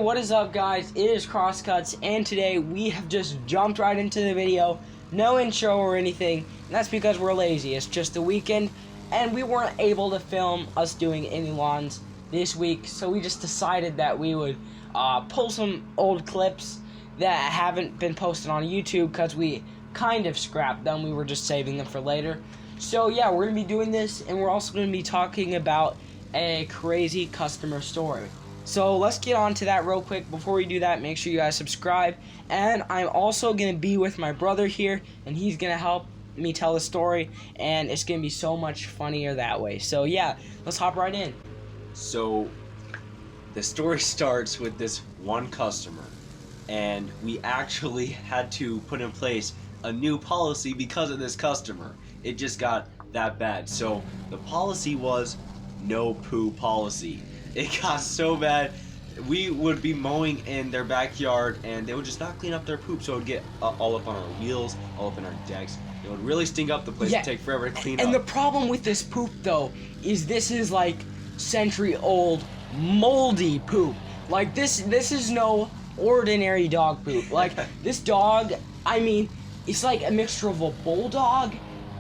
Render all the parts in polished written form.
What is up, guys? It is Crosscuts, and today we have just jumped right into the video. No intro or anything, and that's because we're lazy. It's just the weekend, and we weren't able to film us doing any lawns this week, so we just decided that we would pull some old clips that haven't been posted on YouTube because we kind of scrapped them. We were just saving them for later. So yeah, we're going to be doing this, and we're also going to be talking about a crazy customer story. So let's get on to that real quick. Before we do that, make sure you guys subscribe. And I'm also going to be with my brother here, and he's going to help me tell the story, and it's going to be so much funnier that way. So yeah, let's hop right in. So the story starts with this one customer, and we actually had to put in place a new policy because of this customer. It just got that bad. So the policy was no poo policy. It got so bad, we would be mowing in their backyard and they would just not clean up their poop, so it would get all up on our wheels, all up in our decks. It would really stink up the place. It'd take forever to clean up. And the problem with this poop, though, is this is like century-old moldy poop. Like this is no ordinary dog poop. Like this dog, I mean, it's like a mixture of a bulldog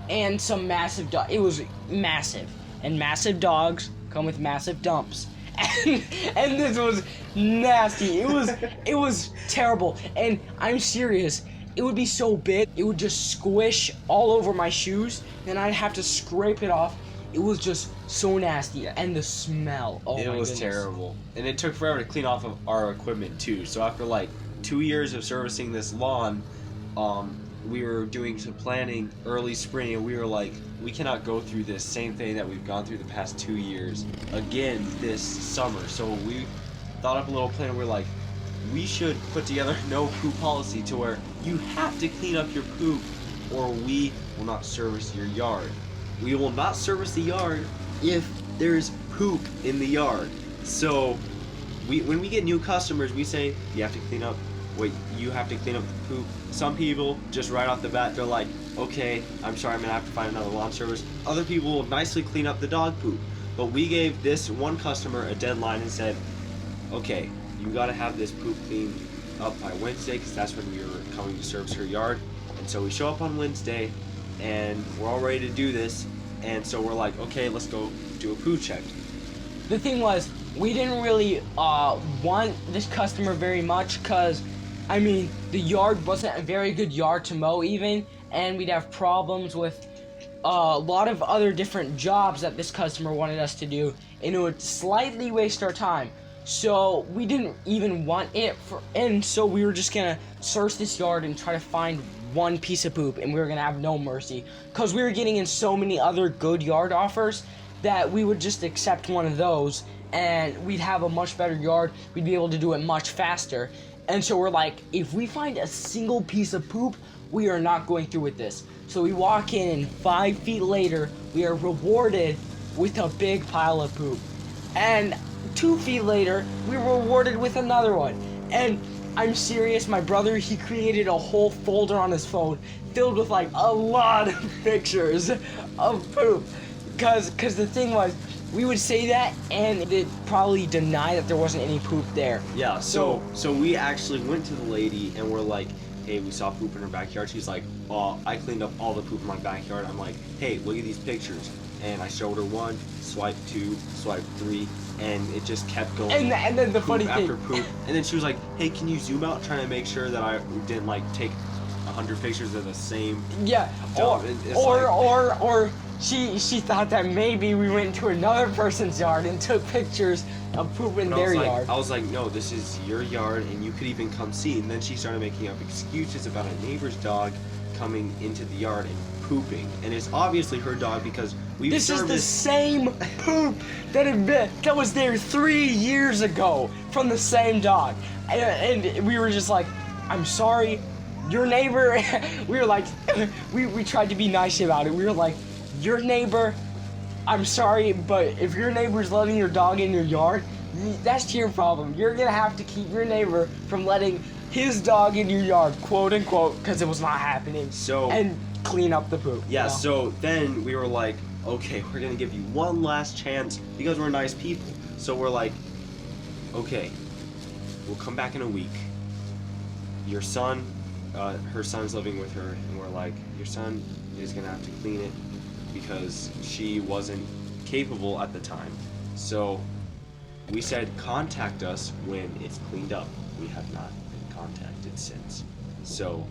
and some massive dog. It was massive, and massive dogs come with massive dumps. And this was nasty. It was terrible. And I'm serious. It would be so big, it would just squish all over my shoes, and I'd have to scrape it off. It was just so nasty, and the smell. Oh my goodness. It was terrible, and it took forever to clean off of our equipment too. So after like 2 years of servicing this lawn, we were doing some planning early spring, and we were like, we cannot go through this same thing that we've gone through the past 2 years again this summer. So we thought up a little plan. We're like, we should put together no poop policy to where you have to clean up your poop or we will not service your yard. We will not service the yard if there's poop in the yard. So when we get new customers, we say, you have to clean up. Wait, you have to clean up the poop. Some people, just right off the bat, they're like, okay, I'm sorry, I'm gonna have to find another lawn service. Other people will nicely clean up the dog poop. But we gave this one customer a deadline and said, okay, you gotta have this poop cleaned up by Wednesday, because that's when we were coming to service her yard. And so we show up on Wednesday, and we're all ready to do this. And so we're like, okay, let's go do a poo check. The thing was, we didn't really want this customer very much, because I mean, the yard wasn't a very good yard to mow even, and we'd have problems with a lot of other different jobs that this customer wanted us to do, and it would slightly waste our time. So we didn't even want it, and so we were just gonna search this yard and try to find one piece of poop, and we were gonna have no mercy, because we were getting in so many other good yard offers that we would just accept one of those, and we'd have a much better yard. We'd be able to do it much faster. And so we're like, if we find a single piece of poop, we are not going through with this. So we walk in, and 5 feet later, we are rewarded with a big pile of poop. And 2 feet later, we were rewarded with another one. And I'm serious, my brother, he created a whole folder on his phone filled with like a lot of pictures of poop. Cause the thing was, we would say that, and they'd probably deny that there wasn't any poop there. Yeah, so we actually went to the lady, and we're like, hey, we saw poop in her backyard. She's like, oh, I cleaned up all the poop in my backyard. I'm like, hey, look at these pictures. And I showed her one, swipe 2, swipe 3, and it just kept going. And then the funny thing. After poop. And then she was like, hey, can you zoom out, trying to make sure that I didn't like take 100 pictures of the same. Yeah, or she thought that maybe we went to another person's yard and took pictures of poop in their yard. I was like, no, this is your yard, and you could even come see. And then she started making up excuses about a neighbor's dog coming into the yard and pooping. And it's obviously her dog, because we've This is the same poop that was there 3 years ago from the same dog. And we were just like, I'm sorry, your neighbor, we were like, we tried to be nice about it. We were like, your neighbor, I'm sorry, but if your neighbor's letting your dog in your yard, that's your problem. You're gonna have to keep your neighbor from letting his dog in your yard, quote unquote, because it was not happening. And clean up the poop. Yeah, you know? So then we were like, okay, we're gonna give you one last chance because we're nice people. So we're like, okay, we'll come back in a week. Your son, her son's living with her, and we're like, your son is gonna have to clean it because she wasn't capable at the time. So we said, contact us when it's cleaned up. We have not been contacted since. So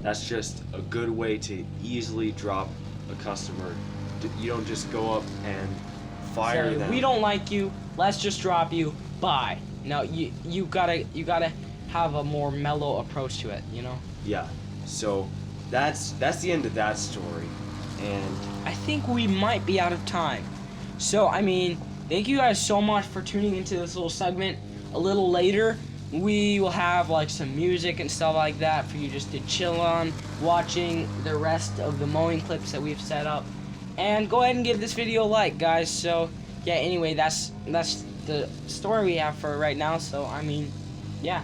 that's just a good way to easily drop a customer. You don't just go up and fire Say, them. we don't like you, let's just drop you, bye. No, you gotta have a more mellow approach to it, you know? Yeah. So that's the end of that story. And I think we might be out of time. So, I mean, thank you guys so much for tuning into this little segment. A little later, we will have like some music and stuff like that for you just to chill on, watching the rest of the mowing clips that we've set up. And go ahead and give this video a like, guys. So, yeah, anyway, that's the story we have for right now. So, I mean, yeah.